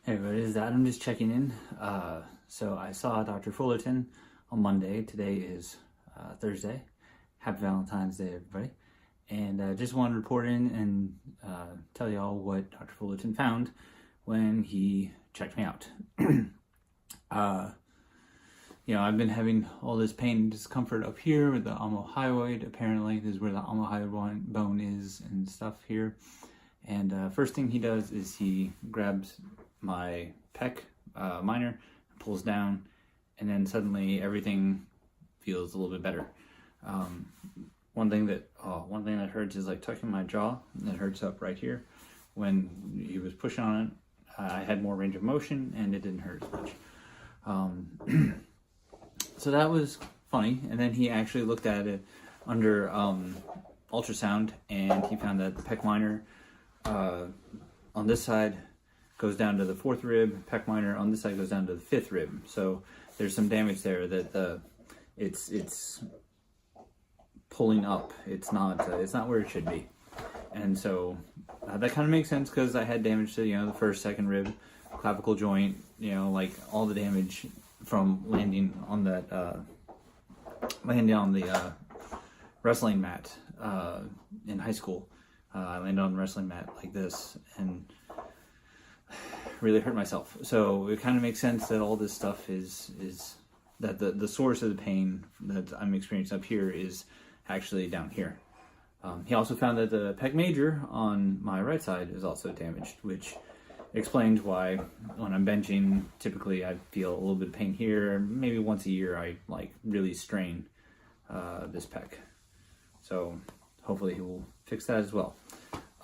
Hey everybody, this is Adam just checking in. So I saw Dr. Fullerton on Monday. Today is Thursday. Happy Valentine's Day, everybody. And just wanted to report in and tell y'all what Dr. Fullerton found when he checked me out. I've been having all this pain and discomfort up here with the omohyoid. Apparently, this is where the omohyoid bone is and stuff here. And first thing he does is he grabs my pec minor, pulls down, and then suddenly everything feels a little bit better. One thing that hurts is like tucking my jaw, and it hurts up right here. When he was pushing on it, I had more range of motion, and it didn't hurt as much. So that was funny. And then he actually looked at it under ultrasound, and he found that the pec minor on this side goes down to the fourth rib, pec minor on this side goes down to the fifth rib. So there's some damage there that it's pulling up. It's not where it should be. And so that kind of makes sense because I had damage to the first, second rib, clavicle joint, like all the damage from landing on the wrestling mat in high school. I landed on the wrestling mat like this and really hurt myself. So it kind of makes sense that all this stuff is that the source of the pain that I'm experiencing up here is actually down here. He also found that the pec major on my right side is also damaged, which explains why when I'm benching, typically I feel a little bit of pain here. Maybe once a year I really strain this pec. So hopefully he will fix that as well.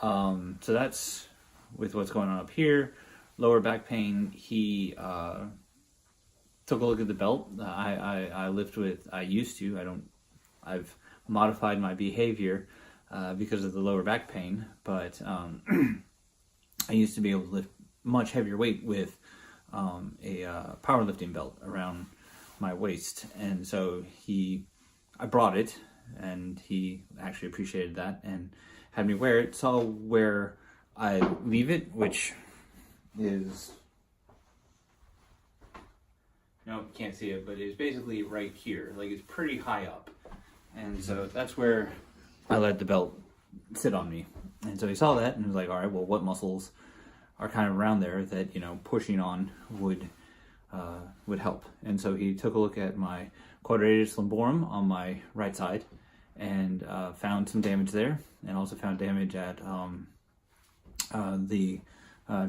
So that's with what's going on up here. Lower back pain, he took a look at the belt. I lift with, I've modified my behavior because of the lower back pain, but I used to be able to lift much heavier weight with a powerlifting belt around my waist. And so I brought it, and he actually appreciated that and had me wear it. Saw where I leave it, which is, you can't see it, but it's basically right here. Like, it's pretty high up. And so that's where I let the belt sit on me. And so he saw that and was like, all right, well, what muscles are kind of around there that, pushing on would help. And so he took a look at my Quadratus lumborum on my right side and found some damage there, and also found damage at the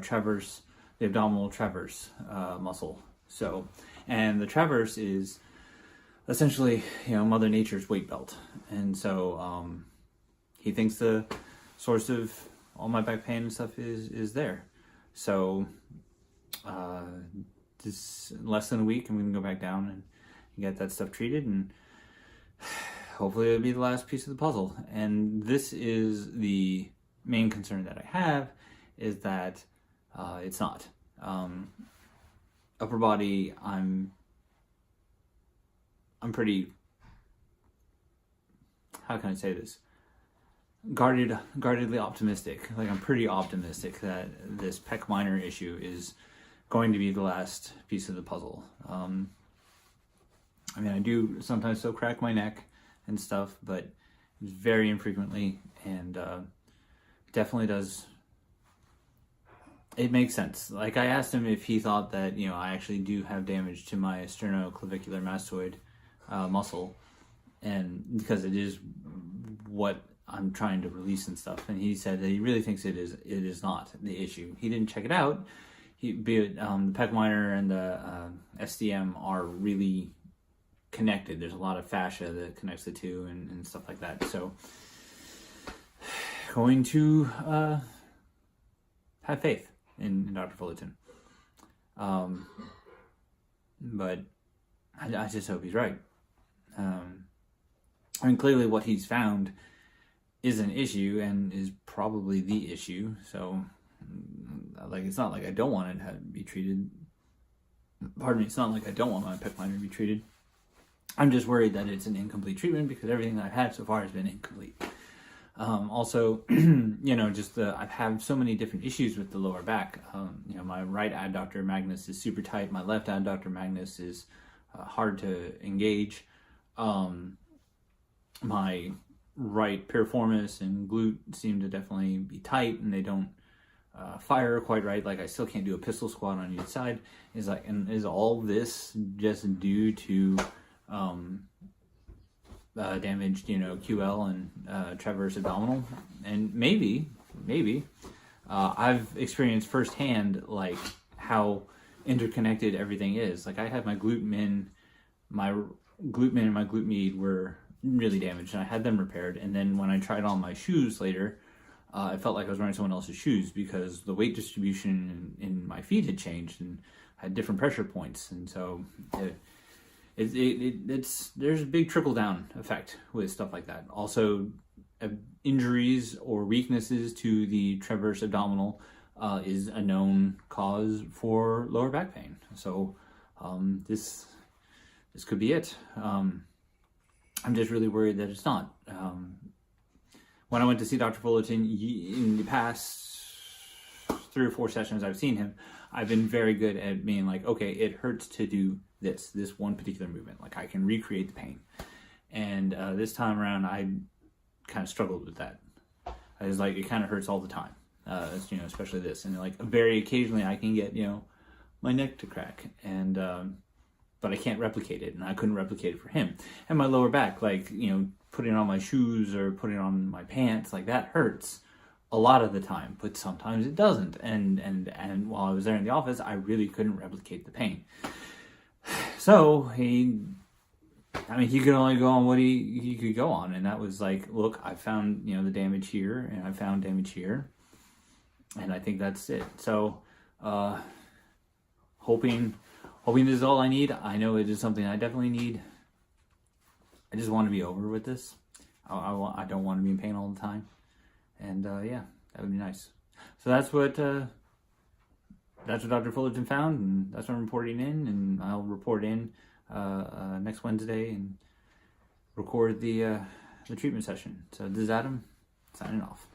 transverse, the abdominal transverse muscle. So, and the transverse is essentially, Mother Nature's weight belt. And so he thinks the source of all my back pain and stuff is there. So this less than a week, I'm going to go back down and get that stuff treated, and hopefully it'll be the last piece of the puzzle. And this is the main concern that I have, is that it's not. Upper body, I'm pretty, how can I say this? Guardedly optimistic. Like, I'm pretty optimistic that this pec minor issue is going to be the last piece of the puzzle. I do sometimes still crack my neck and stuff, but very infrequently, and definitely does. It makes sense. Like, I asked him if he thought that, I actually do have damage to my sternoclavicular mastoid muscle, and because it is what I'm trying to release and stuff. And he said that he really thinks it is not the issue. He didn't check it out. The pec minor and the SDM are really connected. There's a lot of fascia that connects the two and stuff like that. So going to have faith in Dr. Fullerton. But I just hope he's right. Clearly what he's found is an issue and is probably the issue. So, it's not like I don't want it to be treated. Pardon me, it's not like I don't want my pec minor to be treated. I'm just worried that it's an incomplete treatment because everything that I've had so far has been incomplete. Also, just I've had so many different issues with the lower back. My right adductor magnus is super tight. My left adductor magnus is hard to engage. My right piriformis and glute seem to definitely be tight, and they don't fire quite right. Like I still can't do a pistol squat on each side. Is all this just due to damaged, QL and transverse abdominal? And maybe I've experienced firsthand like how interconnected everything is. Like I had my glute min and my glute med were really damaged, and I had them repaired. And then when I tried on my shoes later, I felt like I was wearing someone else's shoes because the weight distribution in my feet had changed and had different pressure points. And so there's a big trickle down effect with stuff like that. Also, injuries or weaknesses to the transverse abdominal is a known cause for lower back pain. So this could be it. I'm just really worried that it's not. When I went to see Dr. Fullerton in the past 3 or 4 sessions I've seen him, I've been very good at being like, okay, it hurts to do this one particular movement. Like I can recreate the pain. And this time around, I kind of struggled with that. I was like, it kind of hurts all the time, especially this. And like very occasionally I can get, my neck to crack, and but I can't replicate it, and I couldn't replicate it for him. And my lower back, like, putting on my shoes or putting on my pants, like that hurts a lot of the time, but sometimes it doesn't. And while I was there in the office, I really couldn't replicate the pain. So he could only go on what he could go on. And that was like, look, I found, the damage here, and I found damage here. And I think that's it. So, hoping this is all I need. I know it is something I definitely need. I just want to be over with this. I don't want to be in pain all the time. And yeah, that would be nice. So that's what Dr. Fullerton found, and that's what I'm reporting in. And I'll report in next Wednesday and record the treatment session. So this is Adam, signing off.